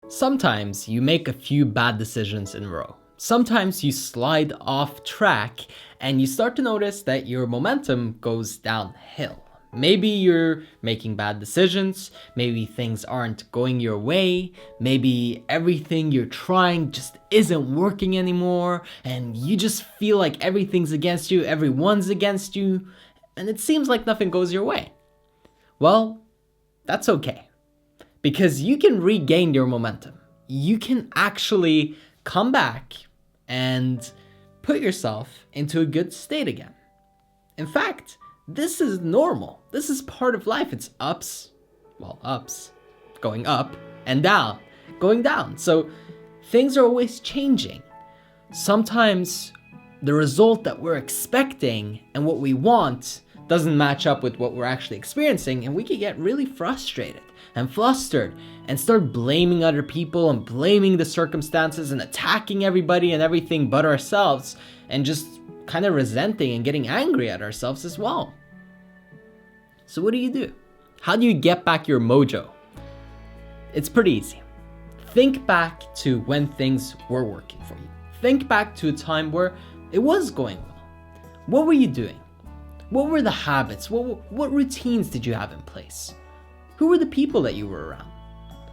Sometimes you make a few bad decisions in a row. Sometimes you slide off track and you start to notice that your momentum goes downhill. Maybe you're making bad decisions, maybe things aren't going your way, maybe everything you're trying just isn't working anymore, and you just feel like everything's against you, everyone's against you, and it seems like nothing goes your way. Well, that's okay, because you can regain your momentum. You can actually come back and put yourself into a good state again. In fact, this is normal. This is part of life. It's ups, going up, and down, going down. So things are always changing. Sometimes the result that we're expecting and what we want doesn't match up with what we're actually experiencing, and we can get really frustrated and flustered and start blaming other people and blaming the circumstances and attacking everybody and everything but ourselves, and just kind of resenting and getting angry at ourselves as well. So what do? How do you get back your mojo? It's pretty easy. Think back to when things were working for you. Think back to a time where it was going well. What were you doing? What were the habits? What routines did you have in place? Who were the people that you were around?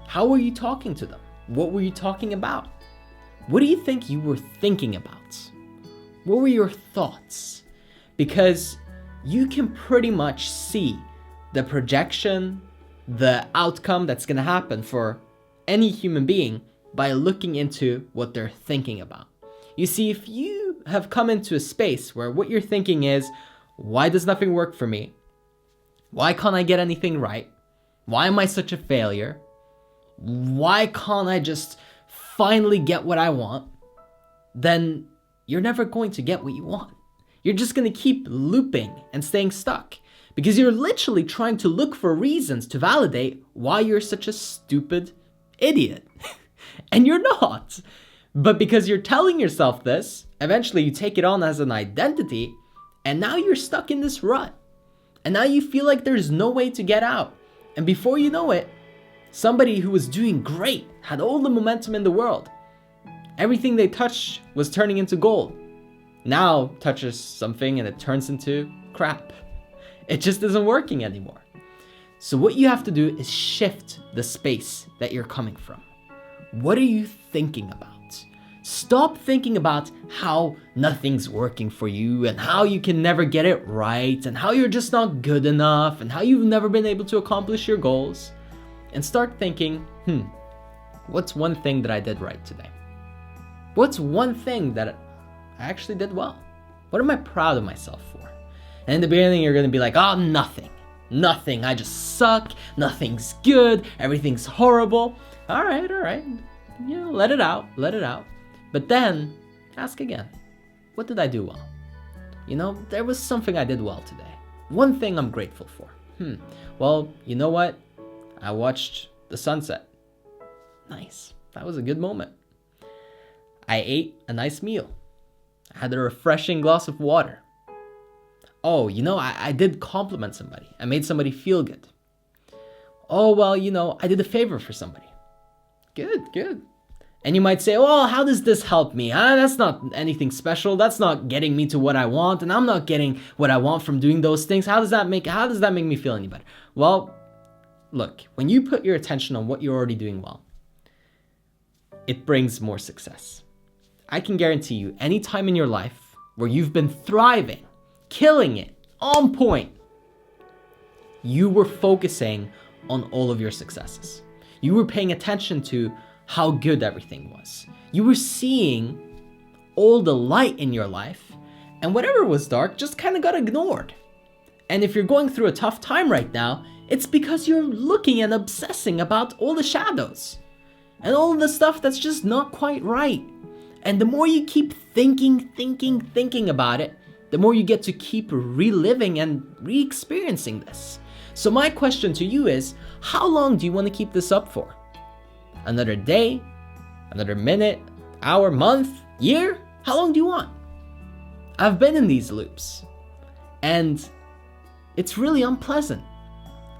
How were you talking to them? What were you talking about? What do you think you were thinking about? What were your thoughts? Because you can pretty much see the projection, the outcome that's going to happen for any human being by looking into what they're thinking about. You see, if you have come into a space where what you're thinking is, why does nothing work for me? Why can't I get anything right? Why am I such a failure? Why can't I just finally get what I want? Then you're never going to get what you want. You're just going to keep looping and staying stuck because you're literally trying to look for reasons to validate why you're such a stupid idiot. And you're not. But because you're telling yourself this, eventually you take it on as an identity, and now you're stuck in this rut. And now you feel like there's no way to get out. And before you know it, somebody who was doing great, had all the momentum in the world, everything they touched was turning into gold, now touches something and it turns into crap. It just isn't working anymore. So what you have to do is shift the space that you're coming from. What are you thinking about? Stop thinking about how nothing's working for you and how you can never get it right and how you're just not good enough and how you've never been able to accomplish your goals. And start thinking, what's one thing that I did right today? What's one thing that I actually did well? What am I proud of myself for? And in the beginning, you're going to be like, oh, nothing. I just suck. Nothing's good. Everything's horrible. All right. Let it out. But then ask again, what did I do well? There was something I did well today. One thing I'm grateful for. Well, you know what? I watched the sunset. Nice. That was a good moment. I ate a nice meal. I had a refreshing glass of water. Oh, I did compliment somebody. I made somebody feel good. Oh, well, I did a favor for somebody. Good. And you might say, well, how does this help me? That's not anything special. That's not getting me to what I want. And I'm not getting what I want from doing those things. How does that make me feel any better? Well, look, when you put your attention on what you're already doing well, it brings more success. I can guarantee you, any time in your life where you've been thriving, killing it, on point, you were focusing on all of your successes. You were paying attention to how good everything was. You were seeing all the light in your life, and whatever was dark just kind of got ignored. And if you're going through a tough time right now, it's because you're looking and obsessing about all the shadows and all the stuff that's just not quite right. And the more you keep thinking about it, the more you get to keep reliving and re-experiencing this. So my question to you is, how long do you want to keep this up for? Another day? Another minute? Hour? Month? Year? How long do you want? I've been in these loops, and it's really unpleasant.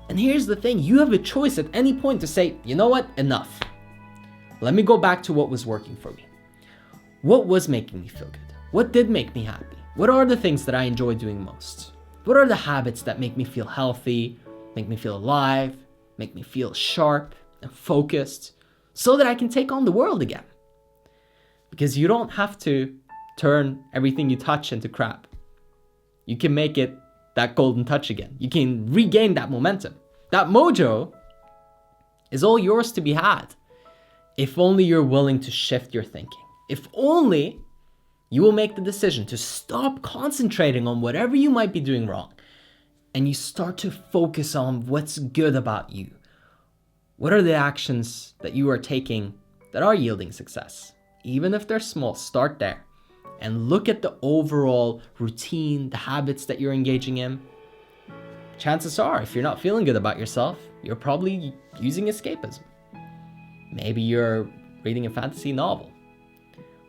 And here's the thing, you have a choice at any point to say, you know what, enough. Let me go back to what was working for me. What was making me feel good? What did make me happy? What are the things that I enjoy doing most? What are the habits that make me feel healthy, make me feel alive, make me feel sharp and focused, so that I can take on the world again? Because you don't have to turn everything you touch into crap. You can make it that golden touch again. You can regain that momentum. That mojo is all yours to be had. If only you're willing to shift your thinking. If only you will make the decision to stop concentrating on whatever you might be doing wrong, and you start to focus on what's good about you. What are the actions that you are taking that are yielding success? Even if they're small, start there. And look at the overall routine, the habits that you're engaging in. Chances are, if you're not feeling good about yourself, you're probably using escapism. Maybe you're reading a fantasy novel.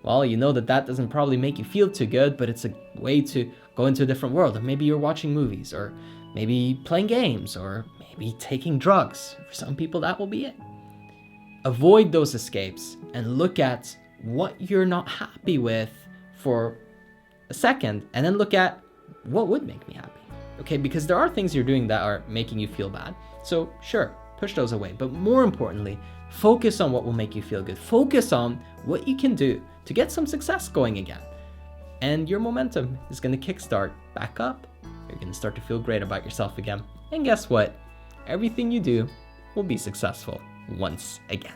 Well, you know that doesn't probably make you feel too good, but it's a way to go into a different world. And maybe you're watching movies, or maybe playing games, or maybe taking drugs. For some people, that will be it. Avoid those escapes and look at what you're not happy with for a second, and then look at what would make me happy. Okay, because there are things you're doing that are making you feel bad. So sure, push those away. But more importantly, focus on what will make you feel good. Focus on what you can do to get some success going again. And your momentum is going to kickstart back up. You're going to start to feel great about yourself again. And guess what? Everything you do will be successful once again.